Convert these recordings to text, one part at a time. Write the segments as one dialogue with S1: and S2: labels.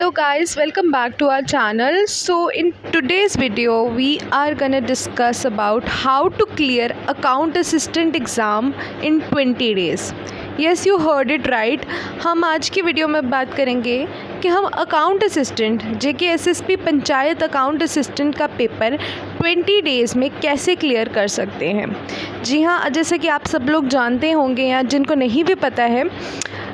S1: Hello guys, welcome back to our channel. So in today's video we are gonna discuss about how to clear account assistant exam in 20 days. Yes, you heard it right. हम आज की video में बात करेंगे कि हम account assistant JkssB panchayat account assistant का paper 20 days में कैसे क्लियर कर सकते हैं। जी हाँ, जैसे कि आप सब लोग जानते होंगे या जिनको नहीं भी पता है,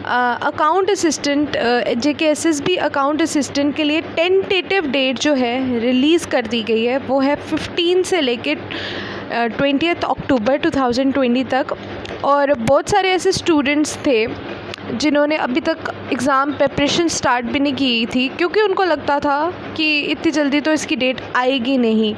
S1: account assistant JkssB account assistant के लिए टेंटेटिव डेट जो है रिलीज़ कर दी गई है, वो है 15 से लेके 20 अक्टूबर 2020 तक। और बहुत सारे ऐसे स्टूडेंट्स थे जिन्होंने अभी तक एग्ज़ाम प्रिपरेशन स्टार्ट भी नहीं की थी, क्योंकि उनको लगता था कि इतनी जल्दी तो इसकी डेट आएगी नहीं,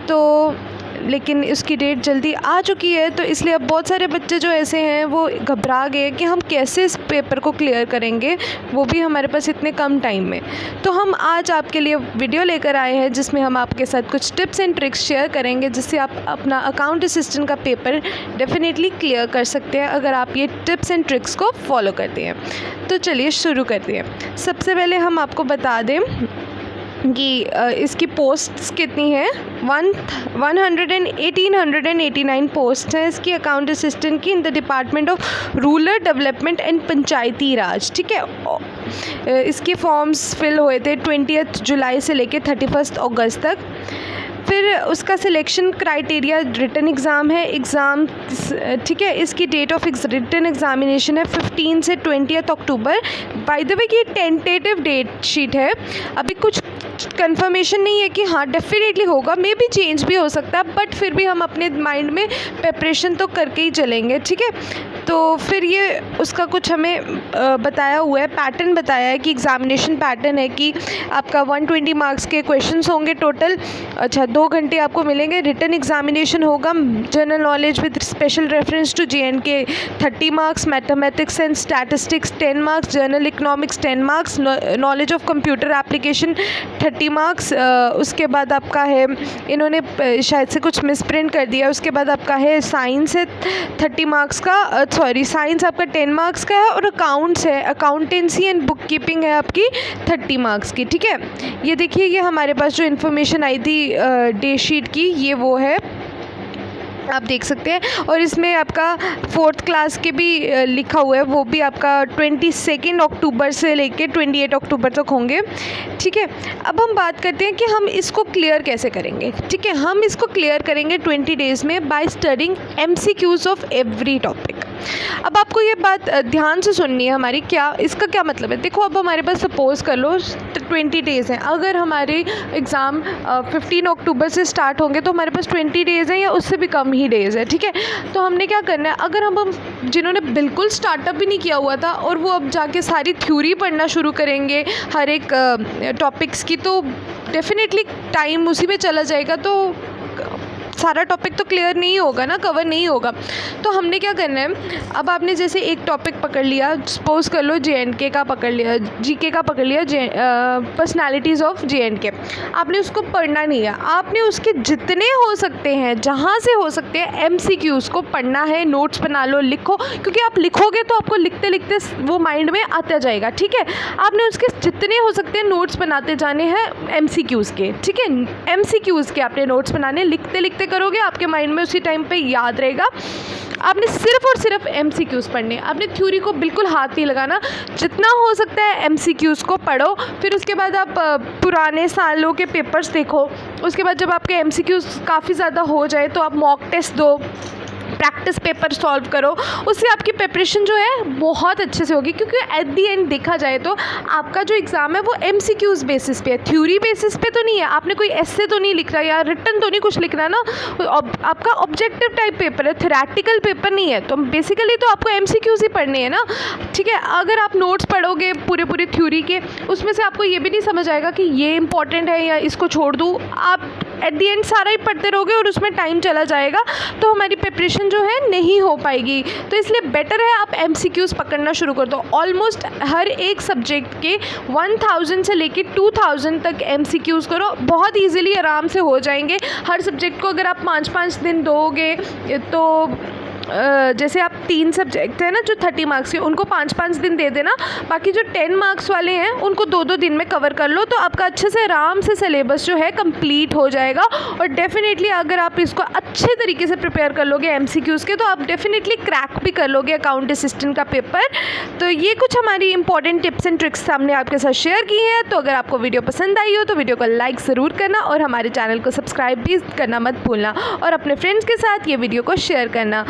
S1: तो लेकिन इसकी डेट जल्दी आ चुकी है। तो इसलिए अब बहुत सारे बच्चे जो ऐसे हैं वो घबरा गए कि हम कैसे इस पेपर को क्लियर करेंगे, वो भी हमारे पास इतने कम टाइम में। तो हम आज आपके लिए वीडियो लेकर आए हैं जिसमें हम आपके साथ कुछ टिप्स एंड ट्रिक्स शेयर करेंगे, जिससे आप अपना अकाउंट असिस्टेंट का पेपर डेफिनेटली क्लियर कर सकते हैं अगर आप ये टिप्स एंड ट्रिक्स को फॉलो करते हैं। तो चलिए शुरू करते हैं। सबसे पहले हम आपको बता दें कि इसकी पोस्ट्स कितनी हैं। 1889 पोस्ट हैं इसकी अकाउंट असिस्टेंट की in the department of rural development and Panchayati Raj. ठीक है, इसके फॉर्म्स फिल हुए थे 20 जुलाई से लेके 31 अगस्त तक। फिर उसका सिलेक्शन क्राइटेरिया रिटन एग्ज़ाम है, एग्ज़ाम ठीक है। इसकी डेट ऑफ रिटन एग्ज़ामिनेशन है 15 से 20 अक्टूबर। बाय द वे कि टेंटेटिव डेट शीट है, अभी कुछ कंफर्मेशन नहीं है कि हाँ डेफिनेटली होगा, मे बी चेंज भी हो सकता है, बट फिर भी हम अपने माइंड में प्रिपरेशन तो करके ही चलेंगे। ठीक है, तो फिर ये उसका कुछ हमें बताया हुआ है, पैटर्न बताया है कि एग्ज़ामिनेशन पैटर्न है कि आपका 120 मार्क्स के क्वेश्चंस होंगे टोटल। अच्छा, 2 घंटे आपको मिलेंगे। रिटन एग्ज़ामिनेशन होगा, general knowledge with special reference to JNK 30 marks, mathematics and statistics 10 marks, general economics 10 marks, knowledge of computer application 30 marks. उसके बाद आपका है, इन्होंने शायद से कुछ मिसप्रिंट कर दिया, उसके बाद आपका है साइंस है 30 मार्क्स का, साइंस आपका 10 मार्क्स का है, और अकाउंट्स है, अकाउंटेंसी एंड बुक कीपिंग है आपकी 30 मार्क्स की। ठीक है, ये देखिए, ये हमारे पास जो इन्फॉर्मेशन आई थी डे शीट की, ये वो है, आप देख सकते हैं। और इसमें आपका 4th क्लास के भी लिखा हुआ है, वो भी आपका 22 अक्टूबर से लेके 28 अक्टूबर तक होंगे। ठीक है, अब हम बात करते हैं कि हम इसको क्लियर कैसे करेंगे। ठीक है, हम इसको क्लियर करेंगे 20 डेज़ में by studying MCQs of every topic. अब आपको ये बात ध्यान से सुननी है हमारी, क्या इसका क्या मतलब है। देखो, अब हमारे पास सपोज़ कर लो 20 डेज़ हैं, अगर हमारे एग्ज़ाम 15 अक्टूबर से स्टार्ट होंगे तो हमारे पास 20 डेज़ हैं या उससे भी कम ही डेज़ है। ठीक है, तो हमने क्या करना है, अगर हम जिन्होंने बिल्कुल स्टार्टअप भी नहीं किया हुआ था और वो अब जाके सारी थ्योरी पढ़ना शुरू करेंगे हर एक टॉपिक्स की, तो डेफिनेटली टाइम उसी में चला जाएगा, तो सारा टॉपिक तो क्लियर नहीं होगा ना, कवर नहीं होगा। तो हमने क्या करना है, अब आपने जैसे एक टॉपिक पकड़ लिया, सपोज कर लो JNK का पकड़ लिया, GK का पकड़ लिया, पर्सनालिटीज़ ऑफ JNK, आपने उसको पढ़ना नहीं है, आपने उसके जितने हो सकते हैं, जहाँ से हो सकते हैं MCQs को पढ़ना है, नोट्स बना लो, लिखो, क्योंकि आप लिखोगे तो आपको लिखते लिखते वो माइंड में आता जाएगा। ठीक है, आपने उसके जितने हो सकते हैं नोट्स बनाते जाने हैं MCQs के। ठीक है, MCQs के आपने नोट्स बनाने, लिखते लिखते करोगे, आपके माइंड में उसी टाइम पे याद रहेगा। आपने सिर्फ और सिर्फ MCQs पढ़ने, आपने थ्योरी को बिल्कुल हाथ नहीं लगाना, जितना हो सकता है MCQs को पढ़ो। फिर उसके बाद आप पुराने सालों के पेपर्स देखो, उसके बाद जब आपके MCQs काफ़ी ज़्यादा हो जाए तो आप मॉक टेस्ट दो, प्रैक्टिस पेपर सॉल्व करो, उससे आपकी प्रिपरेशन जो है बहुत अच्छे से होगी। क्योंकि एट दी एंड देखा जाए तो आपका जो एग्ज़ाम है वो MCQs बेसिस पे है, थ्योरी बेसिस पे तो नहीं है। आपने कोई एस्से तो नहीं लिख रहा या रिटन तो नहीं कुछ लिख रहा ना, आपका ऑब्जेक्टिव टाइप पेपर है, थ्योरेटिकल पेपर नहीं है, तो बेसिकली तो आपको MCQs ही पढ़ने हैं ना। ठीक है, अगर आप नोट्स पढ़ोगे पूरे थ्योरी के, उसमें से आपको ये भी नहीं समझ आएगा कि ये इंपॉर्टेंट है या इसको छोड़ दूँ, आप एट दी एंड सारा ही पढ़ते रहोगे और उसमें टाइम चला जाएगा, तो हमारी प्रिपरेशन जो है नहीं हो पाएगी। तो इसलिए बेटर है आप MCQs पकड़ना शुरू कर दो। ऑलमोस्ट हर एक सब्जेक्ट के 1000 से लेके 2000 तक MCQs करो, बहुत ईजिली आराम से हो जाएंगे। हर सब्जेक्ट को अगर आप 5-5 दिन दोगे तो जैसे आप 3 सब्जेक्ट है ना जो 30 मार्क्स के, उनको 5-5 दिन दे देना, बाकी जो 10 मार्क्स वाले हैं उनको 2-2 दिन में कवर कर लो, तो आपका अच्छे से आराम से सिलेबस जो है कंप्लीट हो जाएगा। और डेफिनेटली अगर आप इसको अच्छे तरीके से प्रिपेयर कर लोगे MCQs के, तो आप डेफिनेटली क्रैक भी कर लोगे अकाउंट असिस्टेंट का पेपर। तो ये कुछ हमारी इंपॉर्टेंट टिप्स एंड ट्रिक्स हमने आपके साथ शेयर की हैं। तो अगर आपको वीडियो पसंद आई हो तो वीडियो को लाइक ज़रूर करना और हमारे चैनल को सब्सक्राइब भी करना मत भूलना, और अपने फ्रेंड्स के साथ ये वीडियो को शेयर करना।